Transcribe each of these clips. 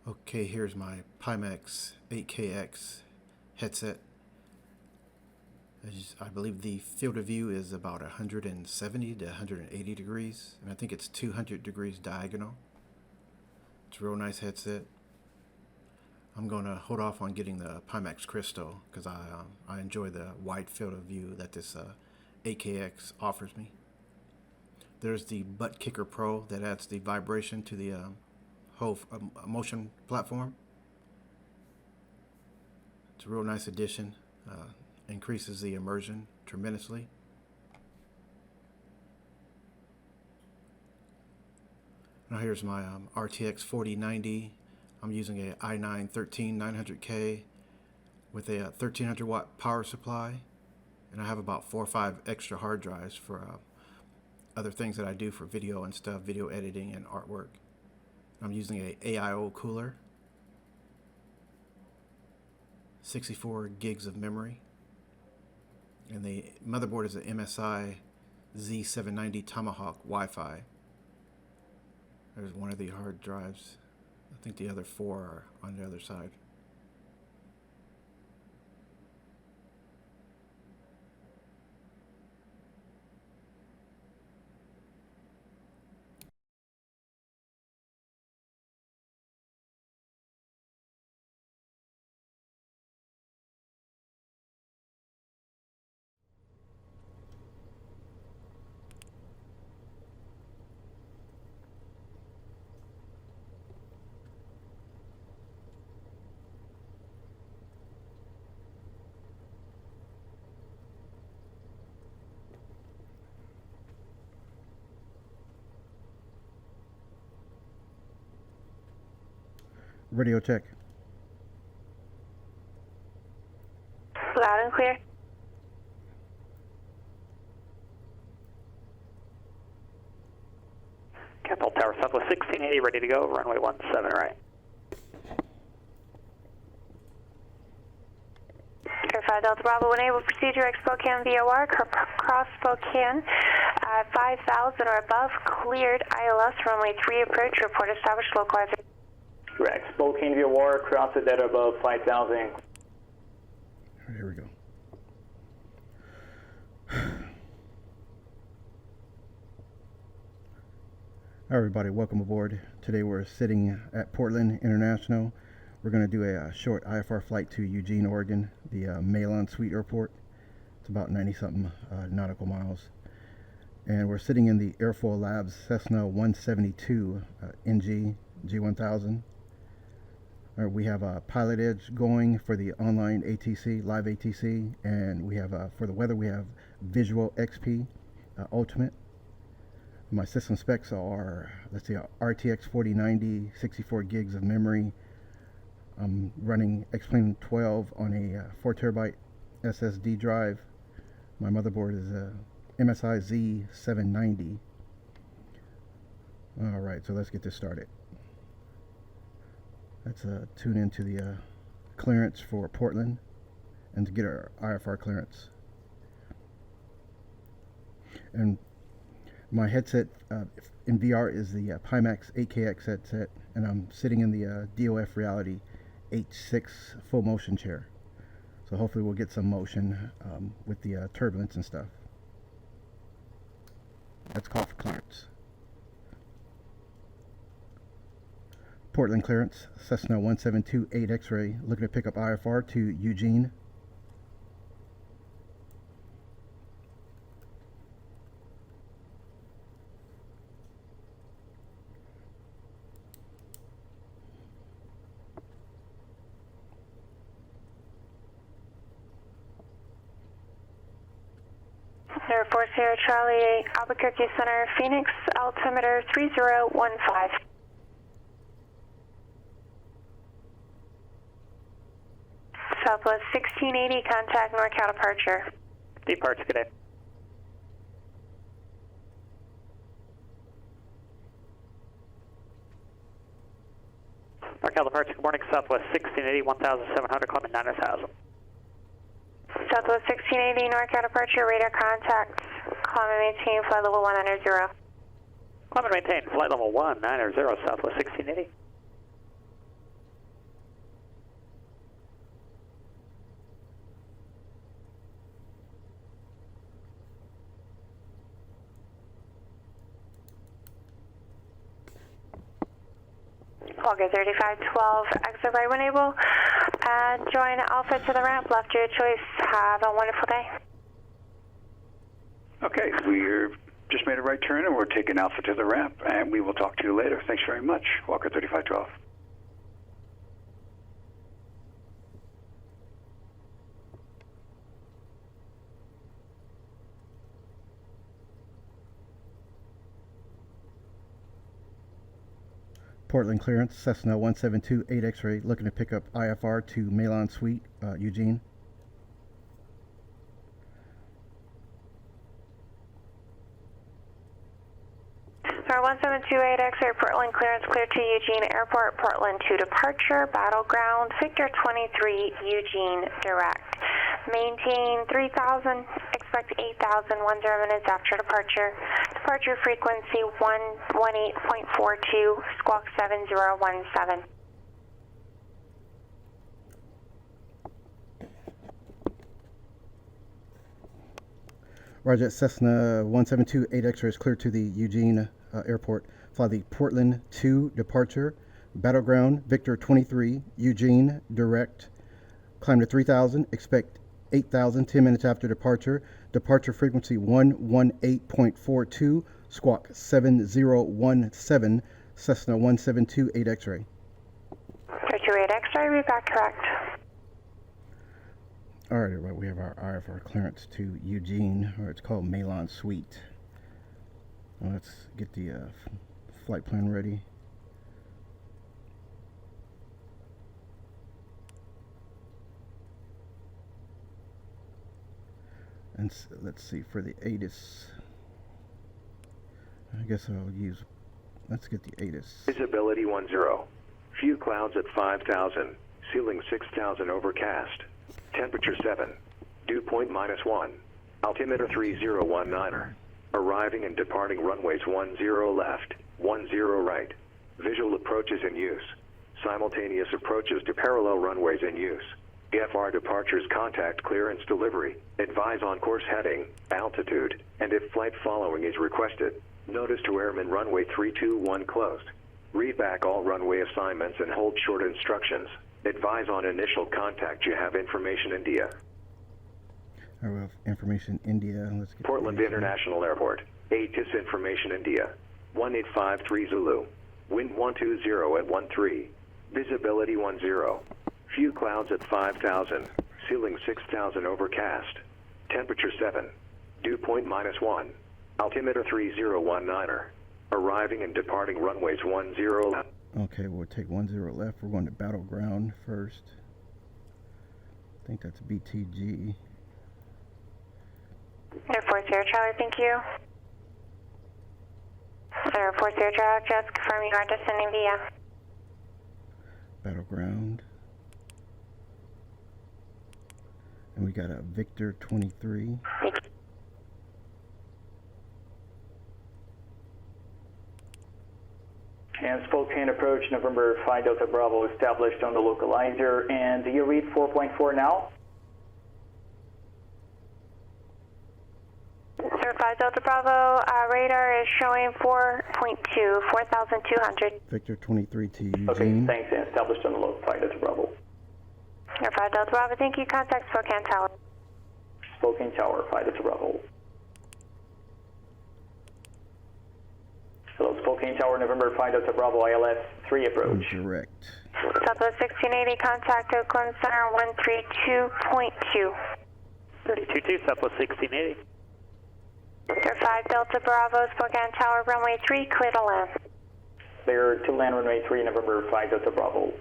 Okay, here's my Pimax 8KX headset. I believe the field of view is about 170 to 180 degrees, and I think it's 200 degrees diagonal. It's a real nice headset. I'm going to hold off on getting the Pimax Crystal because I enjoy the wide field of view that this 8KX offers me. There's the Buttkicker Pro that adds the vibration to the whole motion platform. It's a real nice addition. Increases the immersion tremendously. Now here's my RTX 4090. I'm using a i9 13900K with a 1300 watt power supply, and I have about 4 or 5 extra hard drives for other things that I do for video and stuff, video editing and artwork. I'm using a AIO cooler, 64 gigs of memory, and the motherboard is an MSI Z790 Tomahawk Wi-Fi. There's one of the hard drives. I think the other 4 are on the other side. Radio check. Loud and clear. Capital Tower Southwest 1680, ready to go, runway 17 right. Air 5 Delta Bravo 1A will proceed direct Spokane VOR, cross Spokane, 5,000 or above, cleared ILS, runway 3 approach, report established, localized. Correct, Spokane VOR, cross it at above 5,000. Here we go. Hi everybody, welcome aboard. Today we're sitting at Portland International. We're going to do a short IFR flight to Eugene, Oregon, the Malon Suite Airport. It's about 90-something nautical miles. And we're sitting in the Airfoillabs C172NG G1000. We have a Pilotedge going for the online ATC, live ATC, and we have for the weather we have VisualXP Ultimate. My system specs are, let's see, RTX 4090, 64 gigs of memory. I'm running X-Plane 12 on a 4 terabyte SSD drive. My motherboard is a MSI Z790. All right, so let's get this started. Let's tune into the clearance for Portland and to get our IFR clearance. And my headset in VR is the Pimax 8KX headset, and I'm sitting in the DOF Reality H6 full motion chair. So hopefully we'll get some motion with the turbulence and stuff. That's called for clearance. Portland clearance, Cessna 1728 X-ray, looking to pick up IFR to Eugene. Air Force Air Charlie, Albuquerque Center, Phoenix, altimeter 3015. Southwest 1680, contact NorCal departure. Departure, good day. NorCal departure, good morning, Southwest 1680, 1700, call me 9000. Southwest 1680, NorCal departure, radar contact, climb and maintain, flight level 190. Climb and maintain, flight level 190, Southwest 1680. Walker 3512, exit right when able, and join Alpha to the ramp, left your choice. Have a wonderful day. Okay, we're just made a right turn and we're taking Alpha to the ramp, and we will talk to you later. Thanks very much, Walker 3512. Portland clearance, Cessna 1728 X-ray, looking to pick up IFR to Malon Suite, Eugene. Sir 1728 X-ray, Portland clearance clear to Eugene Airport, Portland to departure, Battleground, Victor 23, Eugene direct. Maintain 3000, expect 8,000, 10 minutes after departure. Departure frequency 118.42, squawk 7017. Roger, Cessna 1728 X-ray is clear to the Eugene Airport. Fly the Portland 2 departure, Battleground, Victor 23, Eugene direct. Climb to 3000, expect 8,000, 10 minutes after departure. Departure frequency 118.42, squawk 7017, Cessna 1728 X-ray. 328 X-ray, read back correct. All right, everybody, we have our IFR clearance to Eugene, or it's called Malon Suite. Well, let's get the flight plan ready. And let's see, for the ATIS, I guess I'll use, let's get the ATIS. Visibility 10. Few clouds at 5,000. Ceiling 6,000 overcast. Temperature 7. Dew point -1. Altimeter 3019er. Arriving and departing runways 10 left, 10 right. Visual approaches in use. Simultaneous approaches to parallel runways in use. IFR departures contact clearance delivery. Advise on course heading, altitude, and if flight following is requested. Notice to airman runway 321 closed. Read back all runway assignments and hold short instructions. Advise on initial contact. You have information India. I have information India. Let's get Portland International Airport. ATIS information India. 1853 Zulu. Wind 120 at 13. Visibility 10. Few clouds at 5,000. Ceiling 6,000 overcast. Temperature 7. Dew point -1. Altimeter 3019er. Arriving and departing runways 10 left. Okay, we'll take 10 left. We're going to Battleground first. I think that's BTG. Air Force Air Charlie, thank you. Air Force Air Charlie, just confirm you are descending via Battleground. And we got a Victor 23. Thank you. And Spokane approach, November 5 Delta Bravo established on the localizer. And do you read 4.4 now? Sir 5 Delta Bravo, radar is showing 4.2, 4,200. Victor 23 to Eugene. Okay, thanks, and established on the local 5 Delta Bravo. Air 5 Delta Bravo, thank you. Contact Spokane Tower. Spokane Tower, 5 Delta Bravo. Hello, Spokane Tower, November 5 Delta Bravo, ILS 3 approach. Direct. Southwest 1680, contact Oakland Center 132.2. 32-2, Southwest 1680. Air 5 Delta Bravo, Spokane Tower, runway 3, clear to land. Clear to land, runway 3, November 5 Delta Bravo.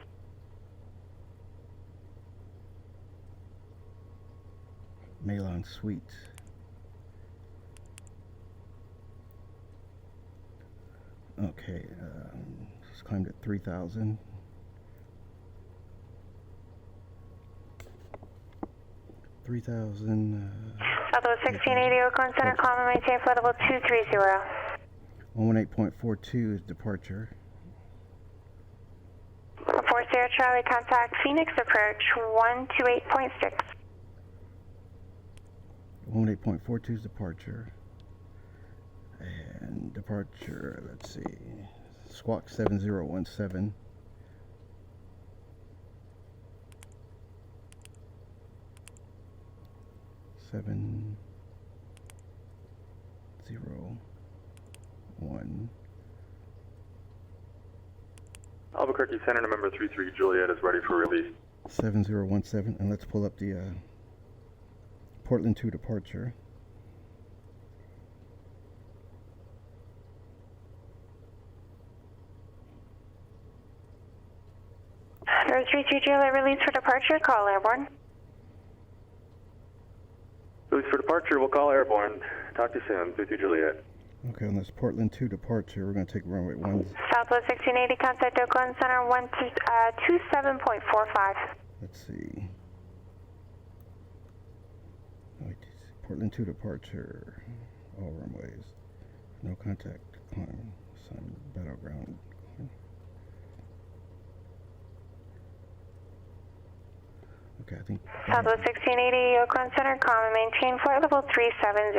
Malon Suite. Okay, just climbed at 3,000. Southwest 1680, Oakland Center, climb and maintain flight level 230. 118.42 is departure. Force Air Charlie, contact Phoenix approach 128.6. 118.42 is departure. And departure, let's see, squawk 7017. 701. Albuquerque Center, November 33 Juliet is ready for release. 7017, and let's pull up the Portland 2 departure. Number 33 Juliet, release for departure, call airborne. Release for departure, we'll call airborne. Talk to you soon, 33 Juliet. Okay, on this Portland 2 departure, we're going to take runway 1. Southwest 1680, contact Oakland Center 127.45. Let's see. Portland 2 departure, all runways. No contact, climb, sun, battleground. Okay, I think. Southwest 1680, Oakland Center, calm and maintain flight level 370.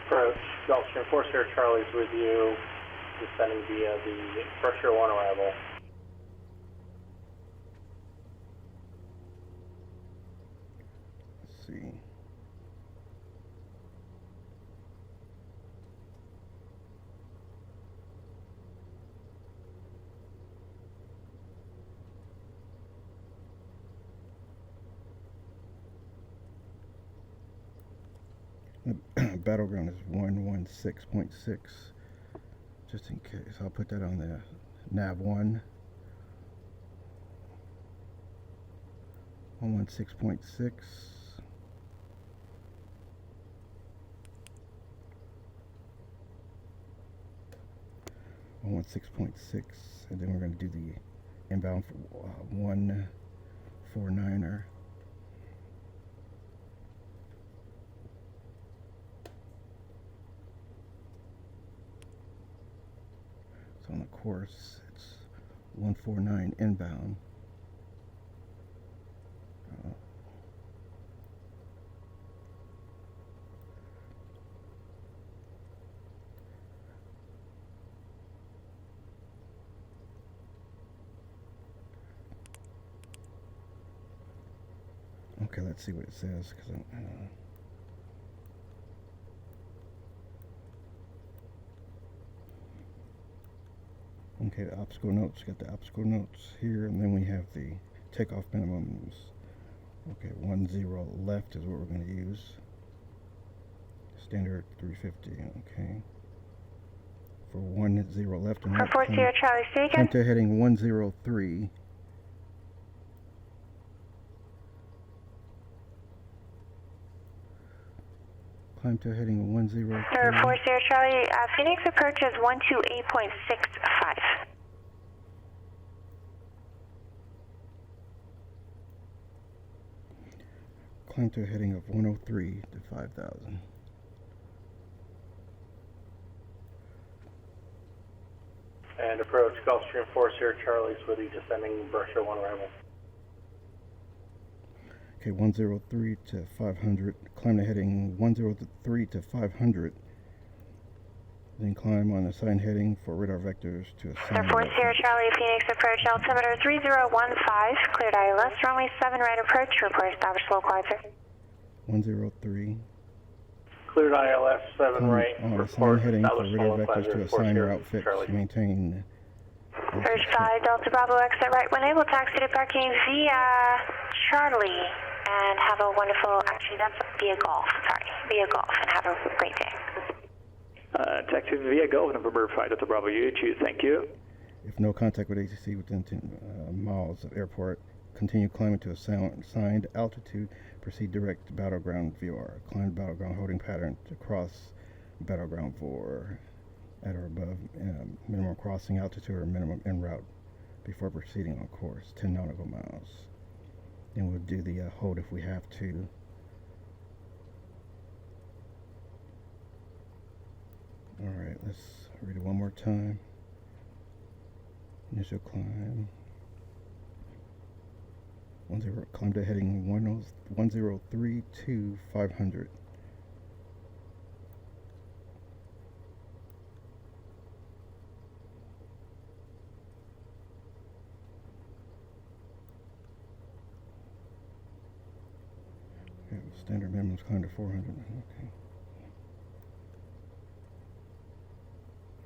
Approach, Gulfstream 4 Sierra Charlie's with you, descending via the Pressure 1 arrival. Let's see. Battleground is 116.6. Just in case, I'll put that on the nav 1. 116.6. On 6.6, and then we're going to do the inbound for 149er. So on the course, it's 149 inbound. Okay, let's see what it says. Okay, the obstacle notes. Got the obstacle notes here, and then we have the takeoff minimums. Okay, 10 left is what we're going to use. Standard 350. Okay. For 10 left, and For 4 Sierra Charlie, say again. Climb to heading 103. Climb to heading 103. Number 4 Sierra Charlie, Phoenix approach is 128.65. Climb to a heading of 103 to 5,000. And approach Gulfstream 4 Sierra Charlie's with you, descending Berkshire 1 arrival. Okay, 103 to 500. Climb to heading 103 to 500. Then climb on assigned heading for radar vectors to assigned. 4 Sierra Charlie, Phoenix approach altimeter 3015, cleared ILS, runway 7 right approach, report established local sir. 103. Cleared ILS 7 right, on assigned report heading for established radar local vectors to assign route fix. Maintain. Approach 5 Delta Bravo exit right when able, taxi to parking via Charlie, and have a wonderful, actually that's via Golf, sorry, via Golf, and have a great day. Taxi via Golf, November 5 Delta Bravo UH, thank you. If no contact with ATC within 10 miles of airport, continue climbing to assigned altitude. Proceed direct to battleground VR. Climb battleground holding pattern to cross battleground for at or above minimum crossing altitude or minimum en route before proceeding on course, 10 nautical miles. Then we'll do the hold if we have to. Alright, let's read it one more time. Initial climb. 10, climb to heading 103 to 500. Standard minimum is climb to 400. Okay.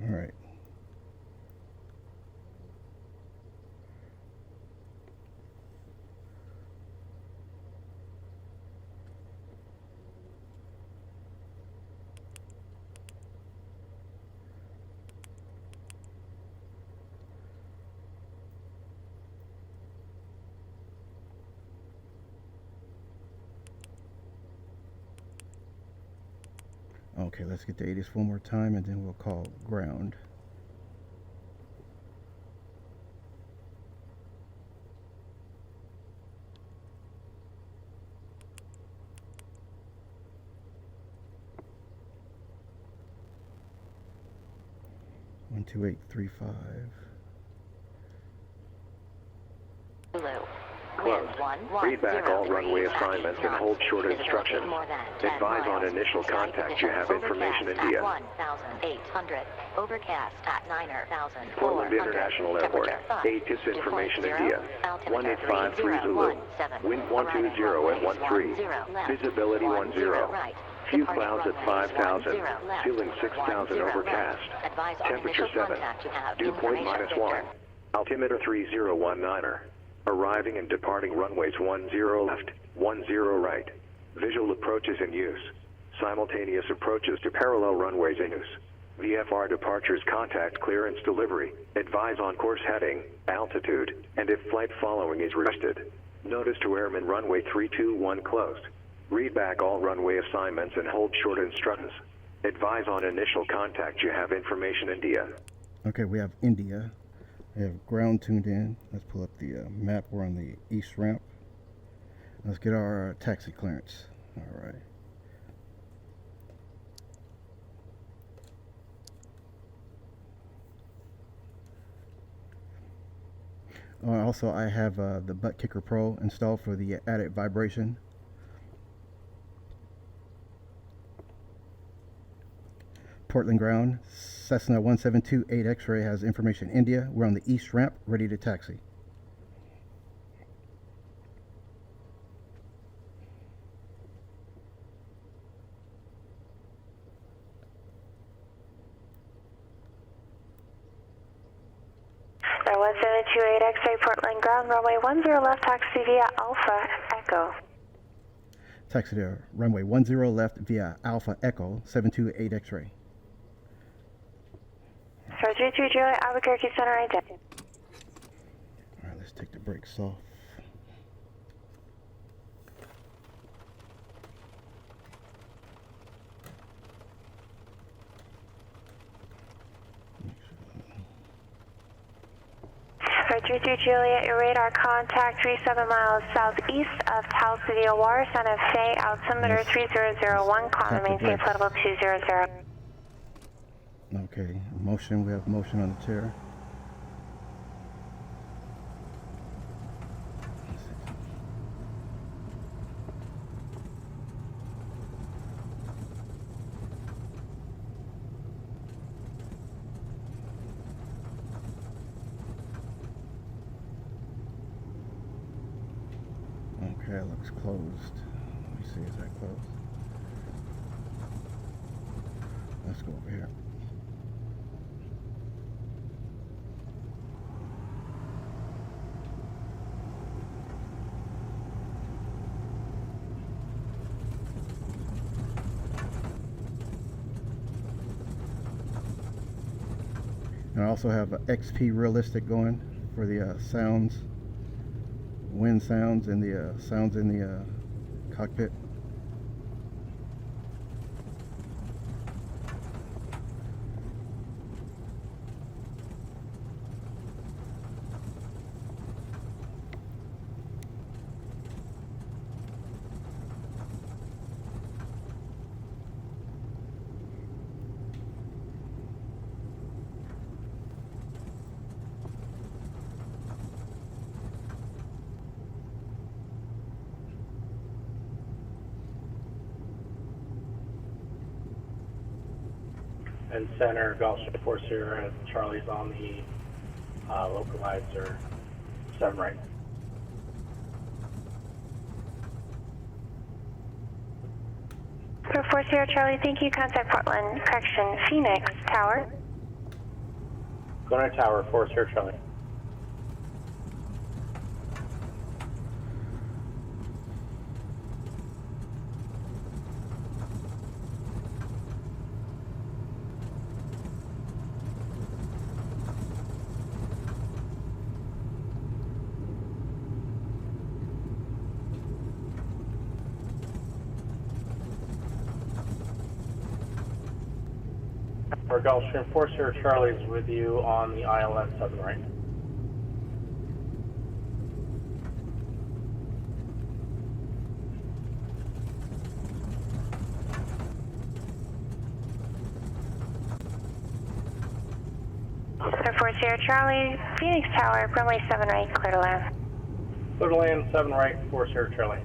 All right. Okay, let's get the 80s one more time and then we'll call ground. One, 2, 8, 3, 5. Closed. Read back all runway assignments and hold short instructions. Advise on initial contact. You have information India. 1,800. Overcast at 9,400. Portland International Airport. ATIS information India. 185 Zulu. Wind 120 at 13. Visibility 10. Few clouds at 5,000. Ceiling 6,000 overcast. Temperature 7. Dew point -1. Altimeter 3019er. Arriving and departing runways 10 left, 10 right. Visual approaches in use. Simultaneous approaches to parallel runways in use. VFR departures contact clearance delivery. Advise on course heading, altitude, and if flight following is requested. Notice to airmen runway 321 closed. Read back all runway assignments and hold short instructions. Advise on initial contact. You have information India. Okay, we have India. We have ground tuned in. Let's pull up the map. We're on the east ramp. Let's get our taxi clearance. All right. Also, I have the Buttkicker Pro installed for the added vibration. Portland ground, Cessna 1728 X-ray has information India. We're on the east ramp, ready to taxi. Air 1728 X-ray Portland ground, runway 10 left, taxi via Alpha Echo. Taxi there, runway 10 left via Alpha Echo 728 X-ray. Sir 33 Juliet, Albuquerque Center identity. All right, let's take the brakes off. Sir 33 Juliet, your radar contact 37 miles southeast of Taos City, War, Santa Fe, altimeter 3001, climb maintain flight level 200. Okay, motion, we have motion on the chair. Okay, it looks closed. Let me see, is that closed? Let's go over here. And I also have XPRealistic going for the sounds, wind sounds, and the sounds in the cockpit. And center, Golf 4 Sierra, Charlie's on the localizer 7 right. 4 Sierra Charlie, thank you. Contact Portland, correction, Phoenix Tower. Gunner Tower, 4 Sierra Charlie. For Gulfstream, 4 Sierra Charlie is with you on the ILS 7 right. Air 4 Sierra Charlie, Phoenix Tower, runway 7 right, clear to land. Clear to land, 7 right, 4 Sierra Charlie.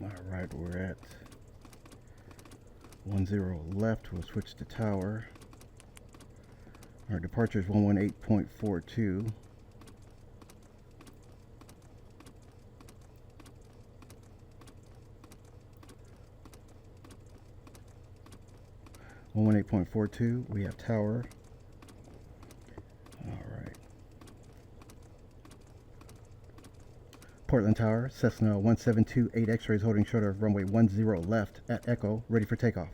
Alright, we're at 10 left. We'll switch to tower. Our departure is 118.42. We have tower. Alright. Portland Tower, Cessna 1728 X-rays holding short of runway 10 left at Echo, ready for takeoff.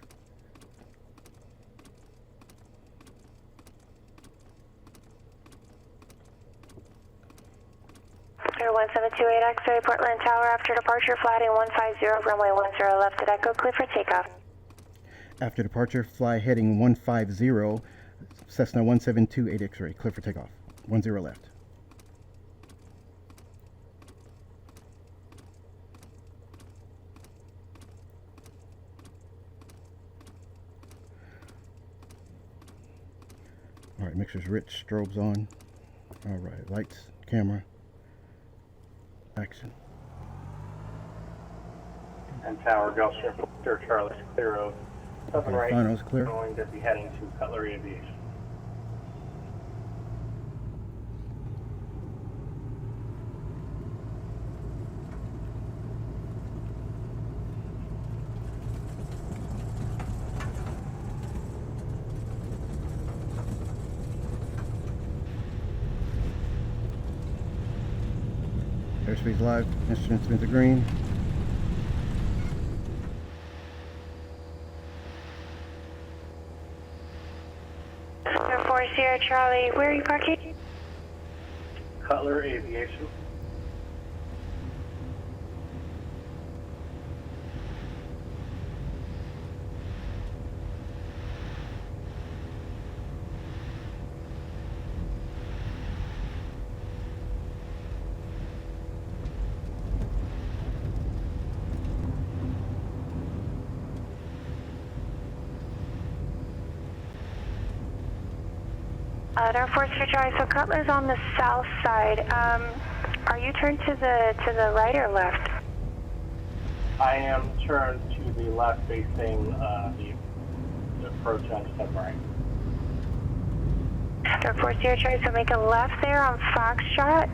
Air 1728 X-ray, Portland Tower, after departure, flight 150, runway 10 left at Echo, clear for takeoff. After departure, fly heading 150, Cessna 1728 X-ray, clear for takeoff. 10 left. Alright, mixer's rich, strobes on. Alright, lights, camera, action. And Tower, Gulfstream, 4 Sierra Charlie, clear of 7 right. Finals clear. Going to be heading to Cutlery Aviation. Airspeed's live, instruments been to green. Air 4 Sierra Charlie, where are you parking? Cutler Aviation. Air Force Charlie, so Cutler's on the south side. Are you turned to the right or left? I am turned to the left facing the approach on 7 right. Air Force Charlie, so make a left there on Foxtrot,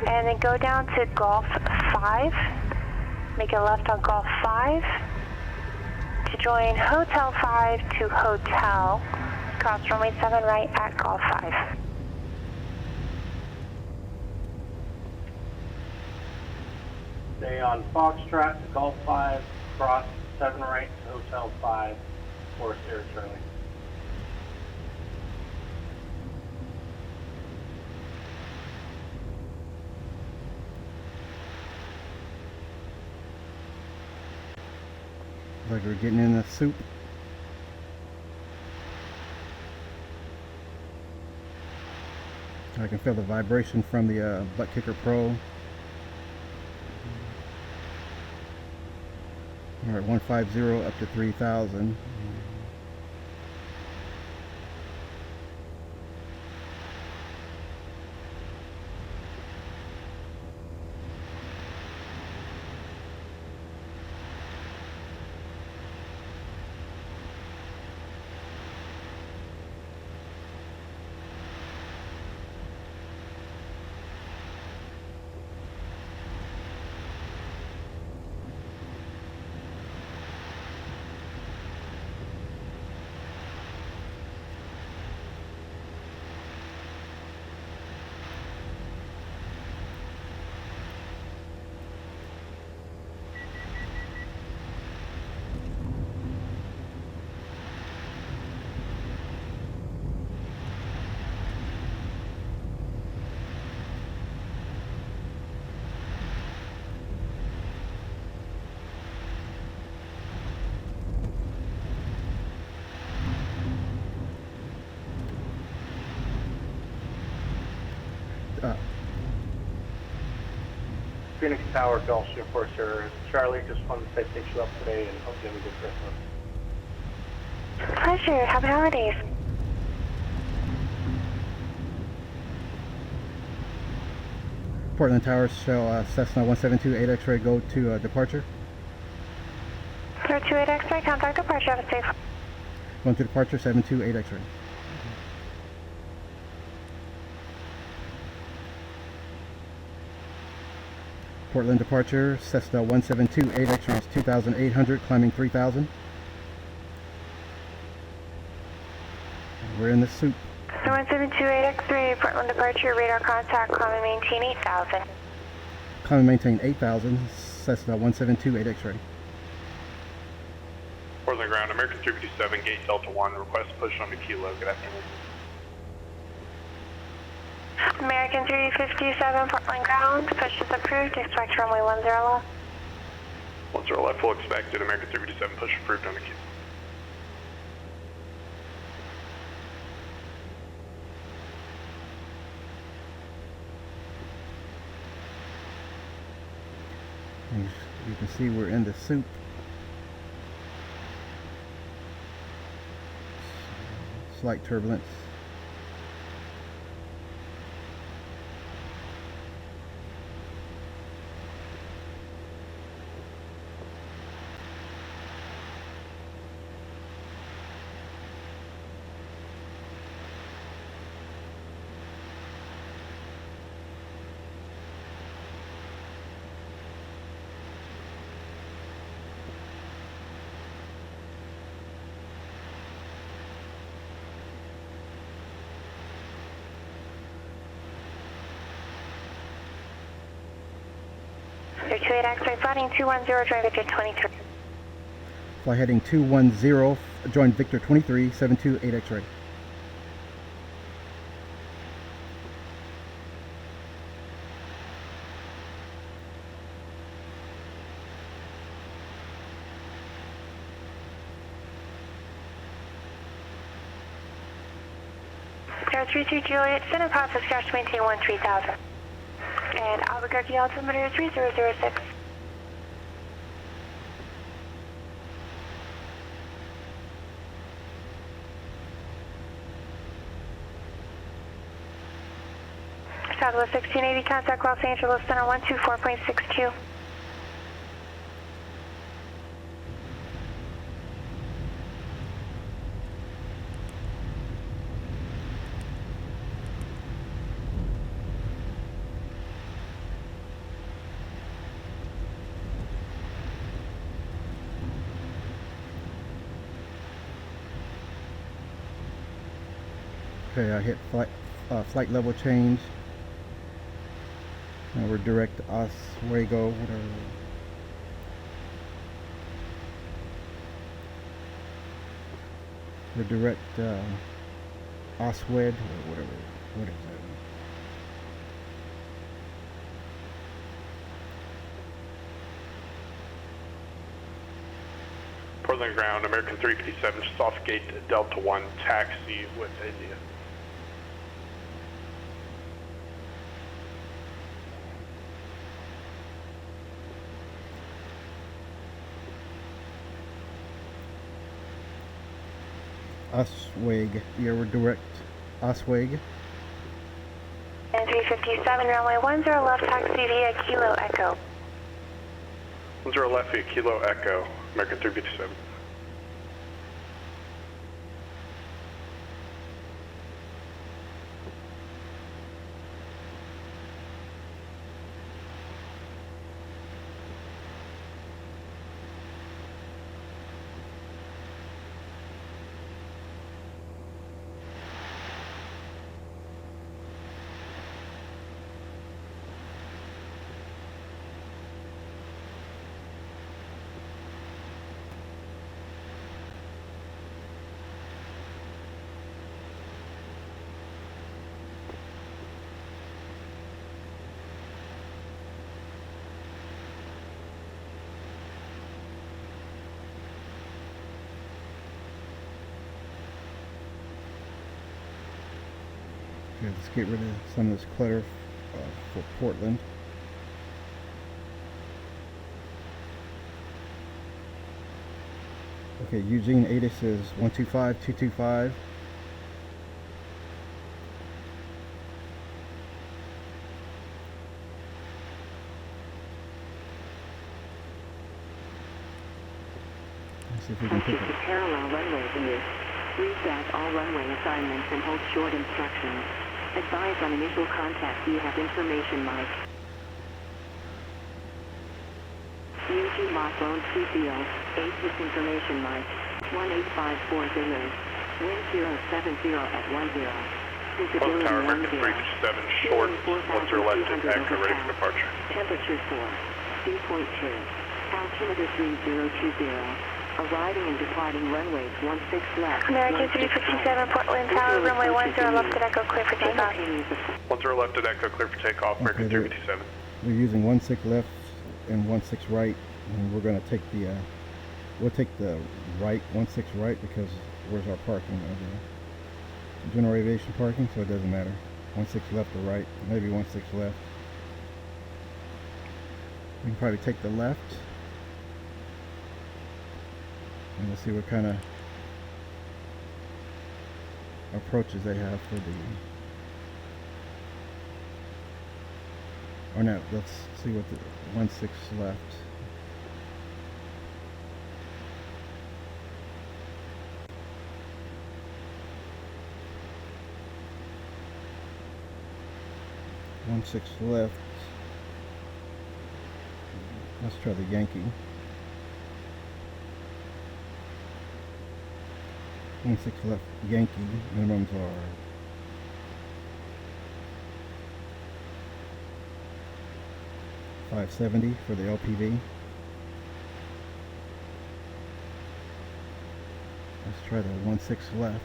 and then go down to Golf 5. Make a left on Golf 5 to join Hotel 5 to Hotel. Cross runway 7 right at Golf 5. Stay on Foxtrot to Golf 5, cross 7 right to Hotel 5, Forest Air Charlie. Like we're getting in the soup. I can feel the vibration from the Buttkicker Pro. We're at 150 up to 3,000. Phoenix Tower, Gulf Stream Force Air. Charlie, just wanted to say thank you up today and hope you have a good Christmas. Pleasure. Happy holidays. Portland Towers, shall Cessna 172 8 X-ray go to departure? 028 X-ray, contact departure. Have a safe. Going to departure, 728 X-ray. Portland departure, Cessna 172 8 X-ray is 2,800, climbing 3,000. We're in the soup. 1728 X-ray, Portland departure, radar contact, climb and maintain 8,000. Climb and maintain 8,000, Cessna 172 8 X-ray. Portland ground, American 357, gate Delta 1, request push on the kilo, good afternoon. American 357, Portland ground, push is approved, expect runway 10 left. 10 left, full expected, American 357, push approved on the kilo. You can see we're in the soup. Slight turbulence. Victor 28 X-ray, flighting 210, join Victor 23. Fly heading 210, join Victor 23, 728 X-ray. Air 33 Juliet, center process crash, maintain 13,000. And Albuquerque altimeter 3006. Southwest 1680, contact Los Angeles Center 124.62. Okay, I hit flight level change. Now we're direct Oswego, whatever. We're direct Oswed, or whatever. What is that? Portland ground, American 357, just off gate Delta 1, taxi with India. Oswego. Yeah, we're direct Oswego. And 357, runway 10 left, taxi via Kilo Echo. 10 left via Kilo Echo, American 357. Okay, let's get rid of some of this clutter for Portland. Okay, Eugene ATIS is 125-225. Let's see if we can pick it. Parallel runway view. Reset all runway assignments and hold short instructions. Advise on initial contact. You have information, Mike. UG lock on CPO. 8 information, Mike. 18540. Wind 070 at 10. Visibility Tower, 10. American 357, short, 10 left at Echo, ready for departure. Temperature 4. Dew point 2. Altimeter 3020. Arriving and departing runways 16 left. American 357, Portland Tower, runway 10 left at Echo, clear for takeoff. 10 left at Echo, clear for takeoff, American 357. We're using 16 left and 16 right, and we're going to take the, we'll take the right, 16 right, because where's our parking going to be? General aviation parking, so it doesn't matter. 16 left or right, maybe 16 left. We can probably take the left. And we'll see what kind of approaches they have for the, or no, let's see what the 16 left. Left. Let's try the Yankee. 16 left Yankee. Minimums are 570 for the LPV. Let's try the 16 left.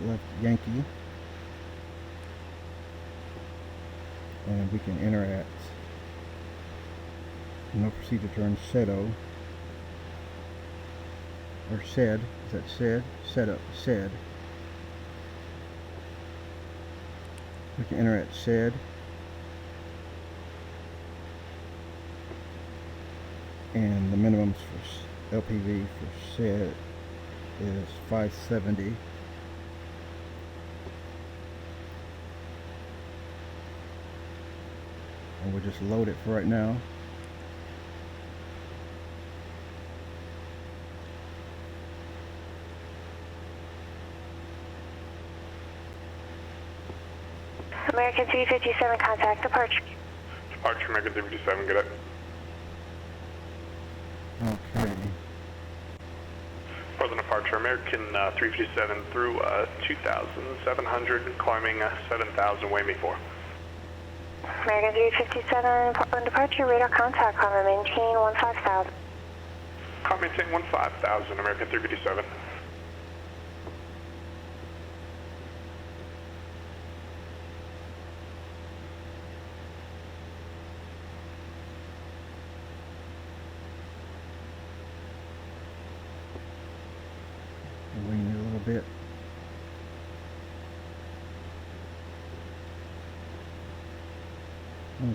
Left Yankee. and we can enter at no procedure turn SEDO, or SED, is that SED? Setup, SED. We can enter at SED. And the minimums for LPV for SED is 570. And we'll just load it for right now. American 357, contact departure. Departure American 357, good up. Okay. Present departure American 357 through 2,700, climbing 7,000, weigh me 4. American 357, Portland departure, radar contact, climb and maintain 15,000. Climb maintain 15,000, American 357. Wing it a little bit.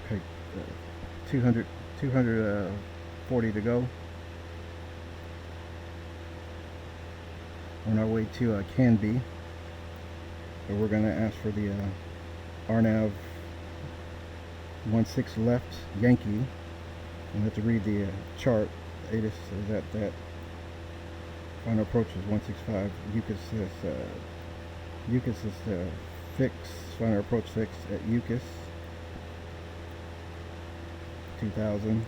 Okay, 240 to go. On our way to Canby. So we're going to ask for the RNAV 16 left Yankee. We have to read the chart. ATIS is at that. Final approach is 165. UCAS is fix. Final approach 6 at UCAS. 2000.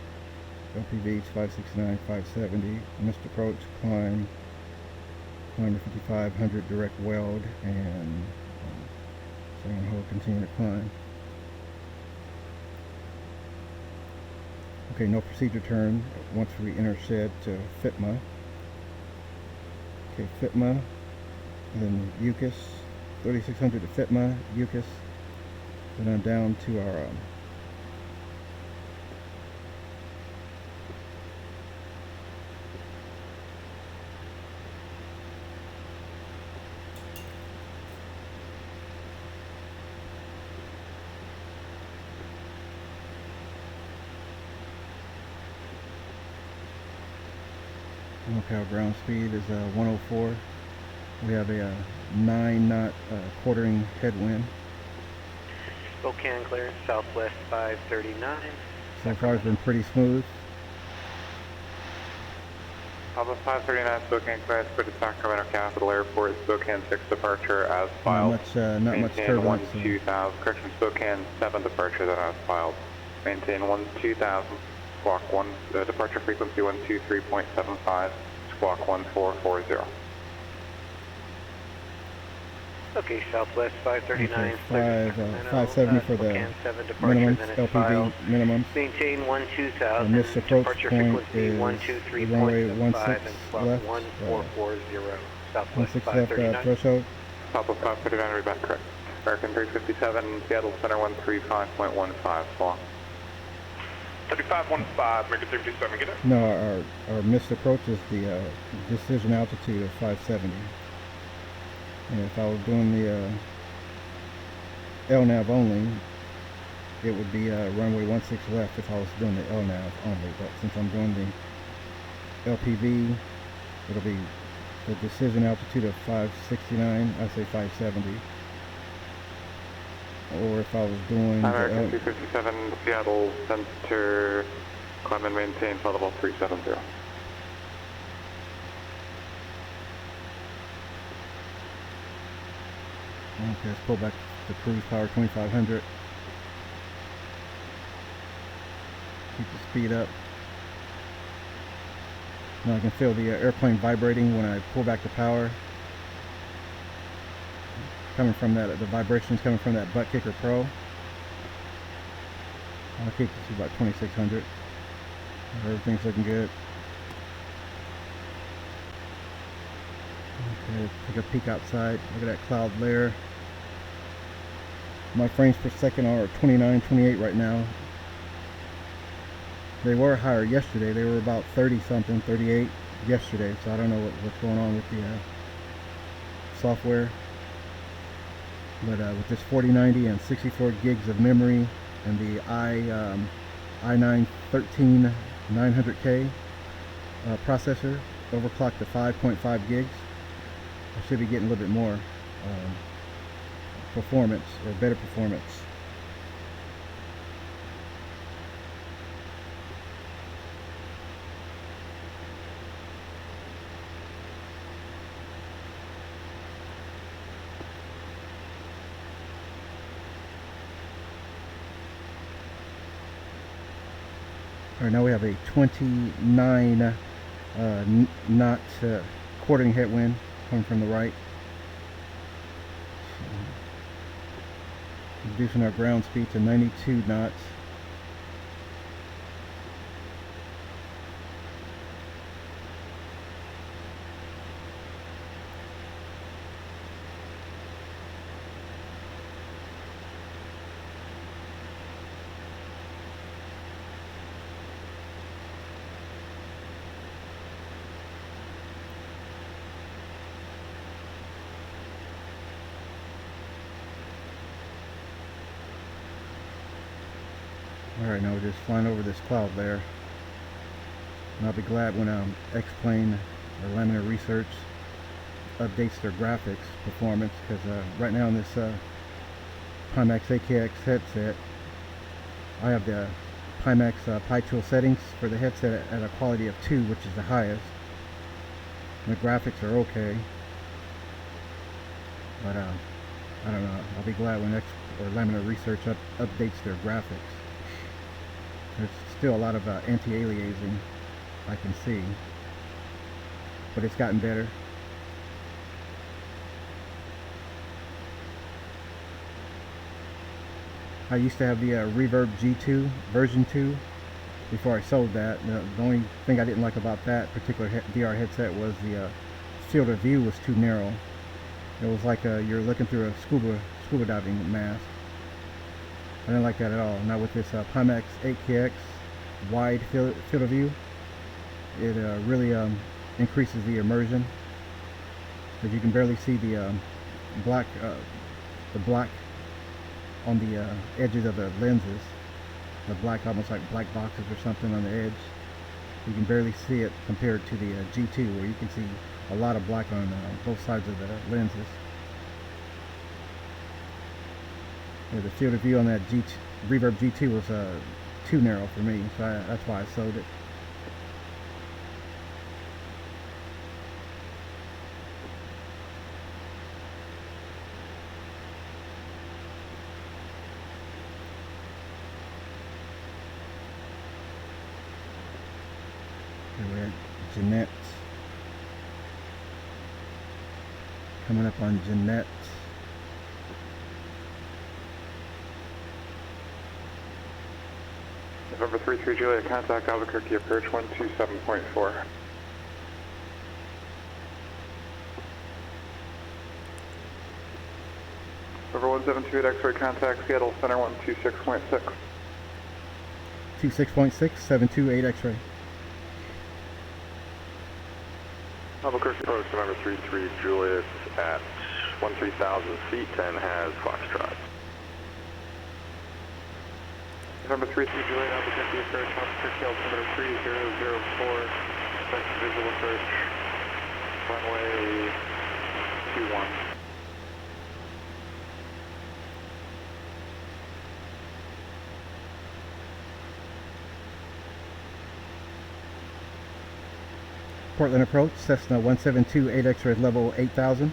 LPV is 569, 570. Missed approach, climb to 5500 direct weld, and second hold, continue to climb. Okay, no procedure turn once we enter SED to FITMA. Okay, FITMA, then UCAS, 3600 to FITMA, UCAS, then I'm down to our okay, our ground speed is 104. We have a 9 knot quartering headwind. Spokane clearance, southwest 539. So far it's been pretty smooth. Alpha 539, Spokane clearance for the Sacramento Capital Airport, Spokane 6 departure as filed. Not much turbulence. 1-2000, correction, Spokane 7 departure that as filed. Maintain 1-2000, squawk 1, departure frequency 123.75, squawk 1440. Okay, southwest 539, okay, 570 for the minimums, LPV minimums. Maintain 1-2000, missed approach departure point frequency is 123.75 and squawk left, 1440, southwest 16 539. left threshold. Alpha 539, read back correct. American 357, Seattle Center 135.15, squawk. 3515, American 357, get it? No, our missed approach is the decision altitude of 570. And if I was doing the LNAV only, it would be runway 16 left if I was doing the LNAV only. But since I'm doing the LPV, it'll be the decision altitude of 569, I say 570. Or if I was doing American 357, Seattle Center, climb and maintain flight level 370. Okay, let's pull back to cruise power 2500. Keep the speed up. Now I can feel the airplane vibrating when I pull back the power. Coming from that, the vibrations coming from that Buttkicker Pro. I'll keep this to about 2600. Everything's looking good. Okay, take a peek outside. Look at that cloud layer. My frames per second are 29, 28 right now. They were higher yesterday. They were about 30 something, 38 yesterday. So I don't know what's going on with the software. But with this 4090 and 64 gigs of memory and the i9 13900K processor, overclocked to 5.5 gigs, I should be getting a little bit more performance, or better performance. All right, now we have a 29 knot quartering headwind coming from the right. Reducing our ground speed to 92 knots. Alright, now we're just flying over this cloud there. And I'll be glad when X-Plane or Laminar Research updates their graphics performance, because right now in this Pimax AKX headset, I have the Pimax Pi Tool settings for the headset at a quality of 2, which is the highest. And the graphics are okay. But I don't know, I'll be glad when Laminar Research updates their graphics. There's still a lot of anti-aliasing I can see, but it's gotten better. I used to have the Reverb G2 version 2 before I sold that. The only thing I didn't like about that particular VR headset was the field of view was too narrow. It was like you're looking through a scuba diving mask. I didn't like that at all. Now with this Pimax AKX wide field of view, it really increases the immersion, because you can barely see the black on the edges of the lenses, the black, almost like black boxes or something on the edge. You can barely see it compared to the G2, where you can see a lot of black on both sides of the lenses. Yeah, the field of view on that Reverb G2 was too narrow for me, so that's why I sold it. Okay, we're at Jeanette. Coming up on Jeanette. November 33 Juliet, contact Albuquerque approach 127.4. Over 178 X-ray, contact Seattle Center 126.6. 26.6, 728 X-ray. Albuquerque approach November 33 Juliet at 13,000 feet and has Foxtrot. November 33 Juliet, Albuquerque approach, Albuquerque altimeter 3004, expect visual approach, runway 21. Portland approach, Cessna 172 8 X-ray level 8000.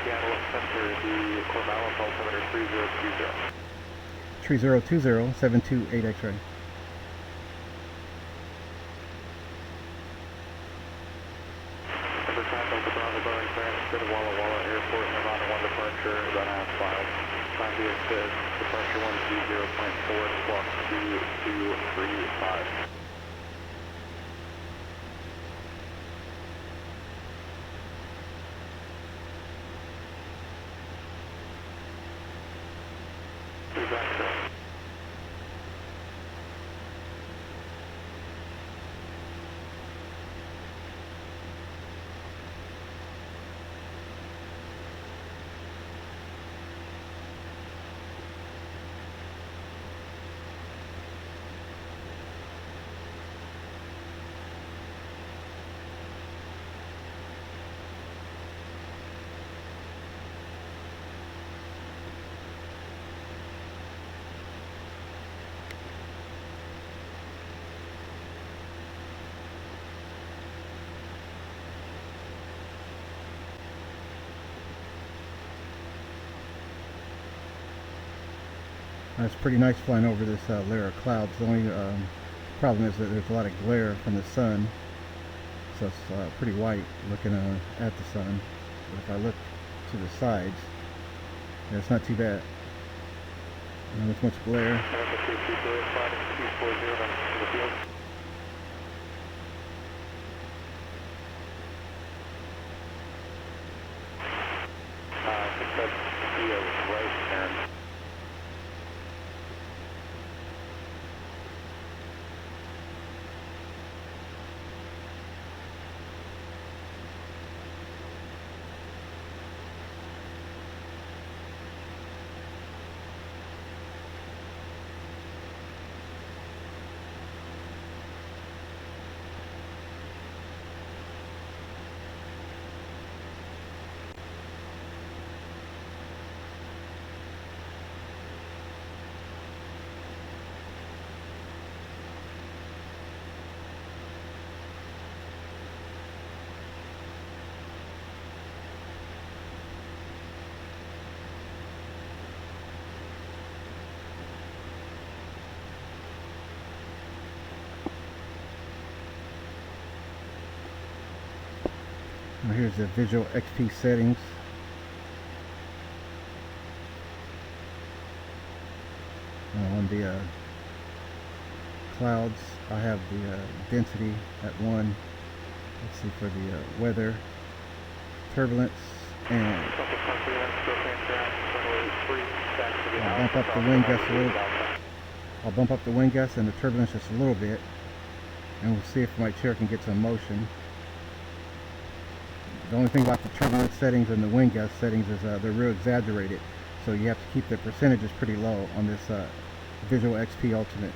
Seattle Center, the Corvallis altimeter 3020. 3020, 728 X-ray. Number 5 Delta Bravo Boeing clearance to the Walla Walla Airport, Nevada 1 departure, then as filed. Time to assist, departure departure 120.4, squawk 2235. It's pretty nice flying over this layer of clouds. The only problem is that there's a lot of glare from the sun, so it's pretty white looking at the sun. But if I look to the sides, yeah, it's not too bad. Not as much glare. I think that's right and Now here's the VisualXP settings. On the clouds, I have the density at 1. Let's see for the weather, turbulence, and I'll bump up the wind gust a little. I'll bump up the wind gust and the turbulence just a little bit, and we'll see if my chair can get some motion. The only thing about the turbulence settings and the wind gust settings is they're real exaggerated, so you have to keep the percentages pretty low on this VisualXP Ultimate.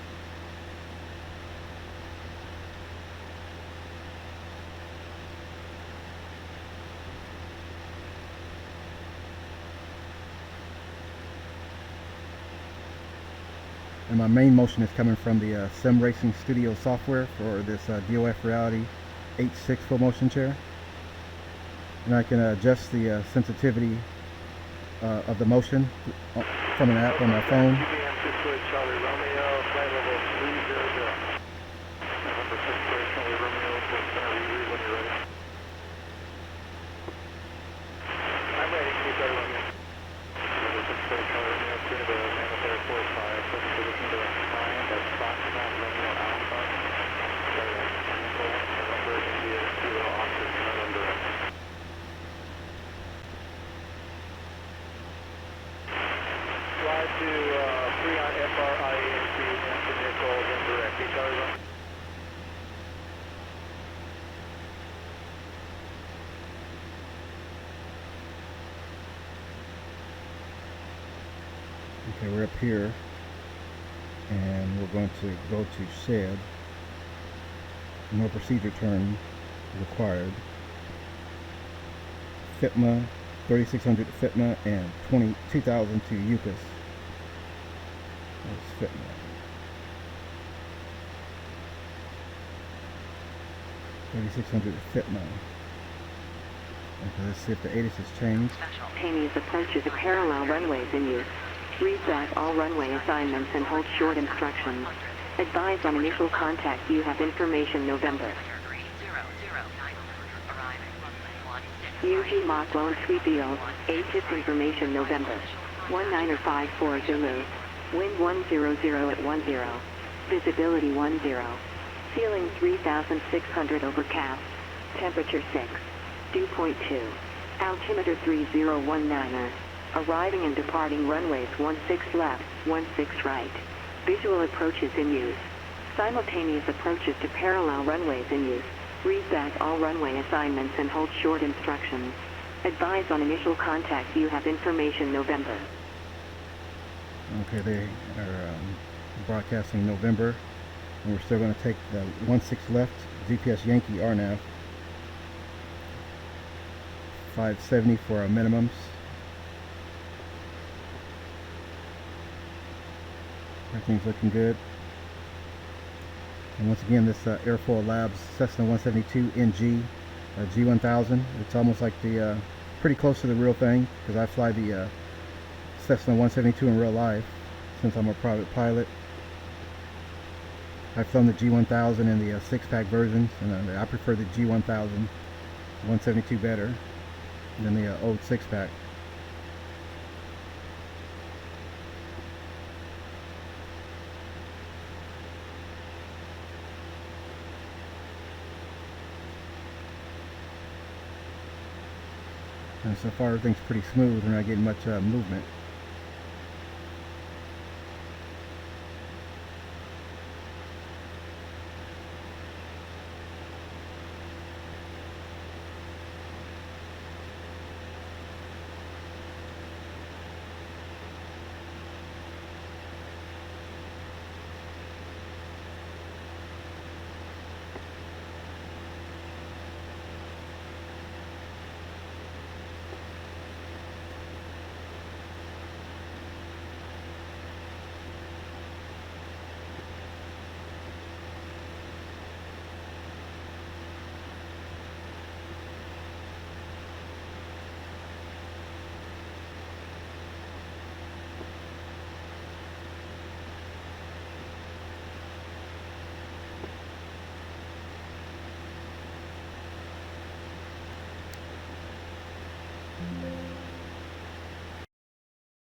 And my main motion is coming from the Sim Racing Studio software for this DOF Reality H6 full motion chair. And I can adjust the sensitivity of the motion from an app on my phone. Okay, we're up here, and we're going to go to shed. No procedure turn required. FITMA, 3600 FITMA, and 2000 to UCAS. That's FITMA. $3,600 FITMA. Okay, let's see if the ATIS has changed. Pimax approaches the parallel runways in use. Reset all runway assignments and hold short instructions. Advise on initial contact. You have information November. KEUG Mach 1 3 Beal, ATIS information November. 1954 Zulu. Wind 100 at 10. Visibility 10. Ceiling 3,600 overcast. Temperature 6. Dew point 2. Altimeter 3019er. Arriving and departing runways 16 left, 16 right. Visual approaches in use. Simultaneous approaches to parallel runways in use. Read back all runway assignments and hold short instructions. Advise on initial contact. You have information November. Okay, they are broadcasting November, and we're still going to take the 16 left, GPS Yankee RNAV. 570 for our minimums. Everything's looking good. And once again, this Airfoillabs C172NG G1000. It's almost like the pretty close to the real thing, because I fly the Cessna 172 in real life since I'm a private pilot. I've flown the G1000 in the 6-pack versions, and I prefer the G1000 172 better than the old 6-pack. And so far everything's pretty smooth. We're not getting much movement.